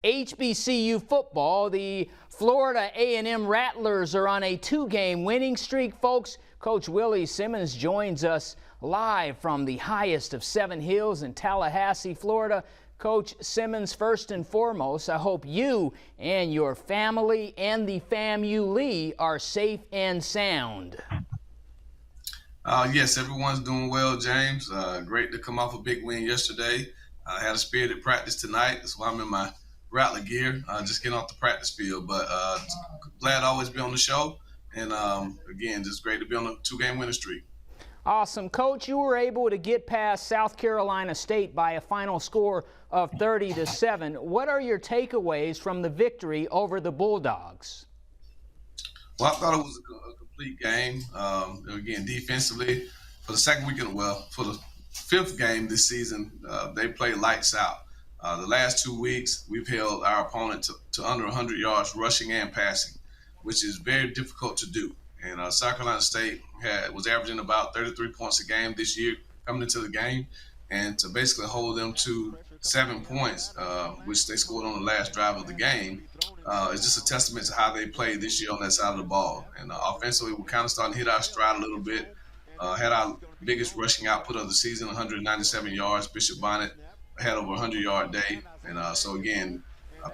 HBCU football, the Florida A&M Rattlers are on a two-game winning streak, folks. Coach Willie Simmons joins us live from the highest of 7 hills in Tallahassee, Florida. Coach Simmons, first and foremost, I hope you and your family and the Famu are safe and sound. Yes, everyone's doing well, James. Great to come off a big win yesterday. I had a spirited practice tonight. That's why I'm in my Rattler gear, just getting off the practice field. But glad to always be on the show. And again, just great to be on a two-game winning streak. Awesome. Coach, you were able to get past South Carolina State by a final score of 30-7. What are your takeaways from the victory over the Bulldogs? Well, I thought it was a complete game. Again, defensively, for the second weekend, well, for the fifth game this season, they played lights out. The last 2 weeks, we've held our opponent to under 100 yards rushing and passing, which is very difficult to do. And South Carolina State was averaging about 33 points a game this year coming into the game. And to basically hold them to 7 points, which they scored on the last drive of the game, is just a testament to how they played this year on that side of the ball. And offensively, we're kind of starting to hit our stride a little bit. Had our biggest rushing output of the season, 197 yards. Bishop Bonnet had over a 100-yard day. And so, again,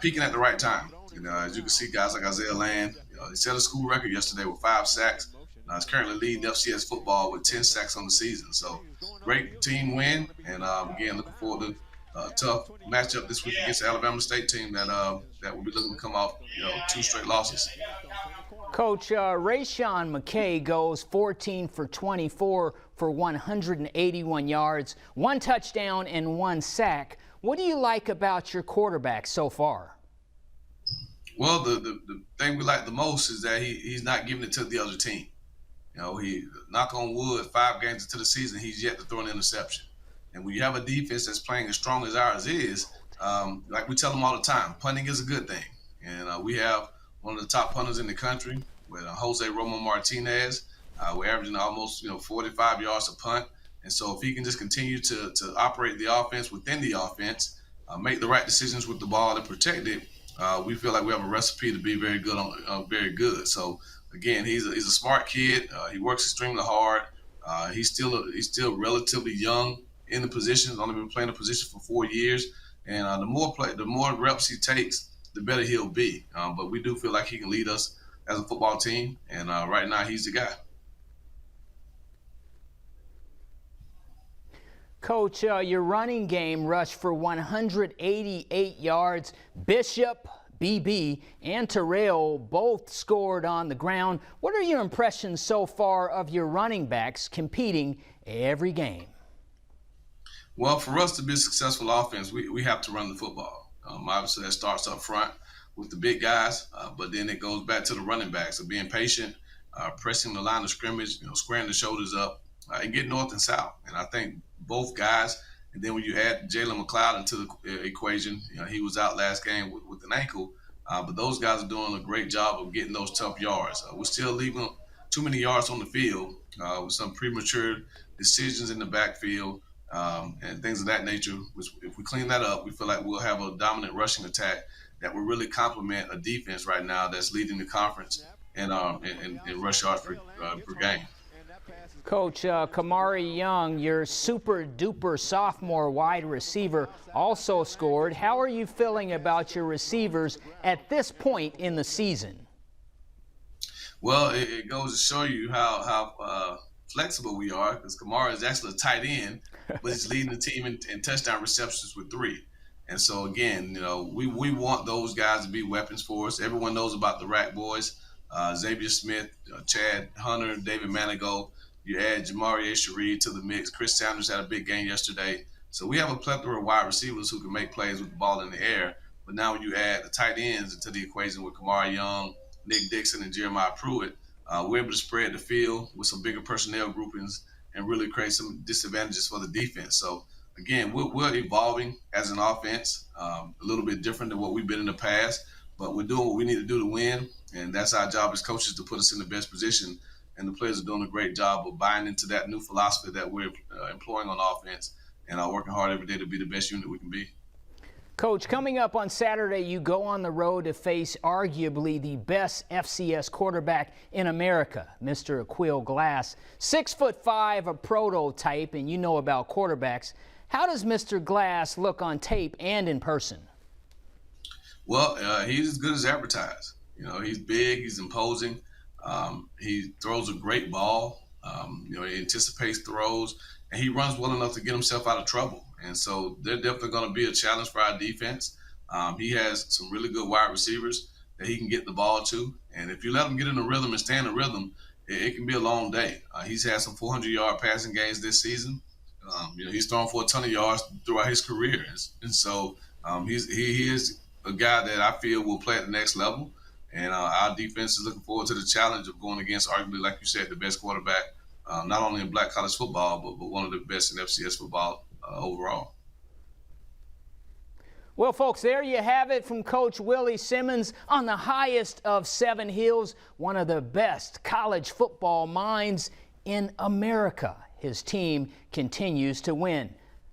peaking at the right time. And as you can see, guys like Isaiah Land, he set a school record yesterday with 5 sacks. He's currently leading FCS football with 10 sacks on the season. So, great team win. And, again, looking forward to a tough matchup this week against the Alabama State team that will be looking to come off 2 straight losses. Coach, Rayshawn McKay goes 14 for 24 for 181 yards, 1 touchdown and 1 sack. What do you like about your quarterback so far? Well, the thing we like the most is that he's not giving it to the other team. He, knock on wood, 5 games into the season, he's yet to throw an interception. And when you have a defense that's playing as strong as ours is, like we tell them all the time, punting is a good thing. And we have one of the top punters in the country with Jose Romo Martinez. We're averaging almost 45 yards a punt. And so if he can just continue to operate the offense within the offense, make the right decisions with the ball and protect it, we feel like we have a recipe to be very good very good. So again, he's a smart kid. He works extremely hard. He's still relatively young in the position. He's only been playing the position for 4 years. And the more reps he takes, the better he'll be. But we do feel like he can lead us as a football team. And right now, he's the guy. Coach, your running game rushed for 188 yards. Bishop, BB, and Terrell both scored on the ground. What are your impressions so far of your running backs competing every game? Well, for us to be a successful offense, we have to run the football. Obviously, that starts up front with the big guys, but then it goes back to the running backs of being patient, pressing the line of scrimmage, squaring the shoulders up, and getting north and south. And I think both guys, and then when you add Jalen McLeod into the equation, he was out last game with an ankle, but those guys are doing a great job of getting those tough yards. We're still leaving too many yards on the field with some premature decisions in the backfield and things of that nature. Which, if we clean that up, we feel like we'll have a dominant rushing attack that will really complement a defense right now that's leading the conference in rush yards per game. Coach, Kamari Young, your super-duper sophomore wide receiver, also scored. How are you feeling about your receivers at this point in the season? Well, it goes to show you how flexible we are, because Kamari is actually a tight end, but he's leading the team in touchdown receptions with 3. And so, again, we want those guys to be weapons for us. Everyone knows about the Rack Boys, Xavier Smith, Chad Hunter, David Manigault. You add Jamari Shareed to the mix. Chris Sanders had a big game yesterday. So we have a plethora of wide receivers who can make plays with the ball in the air. But now when you add the tight ends into the equation with Kamari Young, Nick Dixon, and Jeremiah Pruitt, we're able to spread the field with some bigger personnel groupings and really create some disadvantages for the defense. So, again, we're evolving as an offense, a little bit different than what we've been in the past. But we're doing what we need to do to win, and that's our job as coaches, to put us in the best position. And the players are doing a great job of buying into that new philosophy that we're employing on offense, and are working hard every day to be the best unit we can be. Coach, coming up on Saturday, you go on the road to face arguably the best FCS quarterback in America, Mr. Aqeel Glass. 6'5", a prototype, and you know about quarterbacks. How does Mr. Glass look on tape and in person? Well, he's as good as advertised. You know, he's big, he's imposing. He throws a great ball. You know, he anticipates throws, and he runs well enough to get himself out of trouble. And so they're definitely going to be a challenge for our defense. He has some really good wide receivers that he can get the ball to. And if you let him get in a rhythm and stay in a rhythm, it can be a long day. He's had some 400-yard passing games this season. You know, he's thrown for a ton of yards throughout his career. And so he is a guy that I feel will play at the next level. And our defense is looking forward to the challenge of going against, arguably, like you said, the best quarterback, not only in black college football, but one of the best in FCS football overall. Well, folks, there you have it from Coach Willie Simmons on the highest of 7 hills, one of the best college football minds in America. His team continues to win.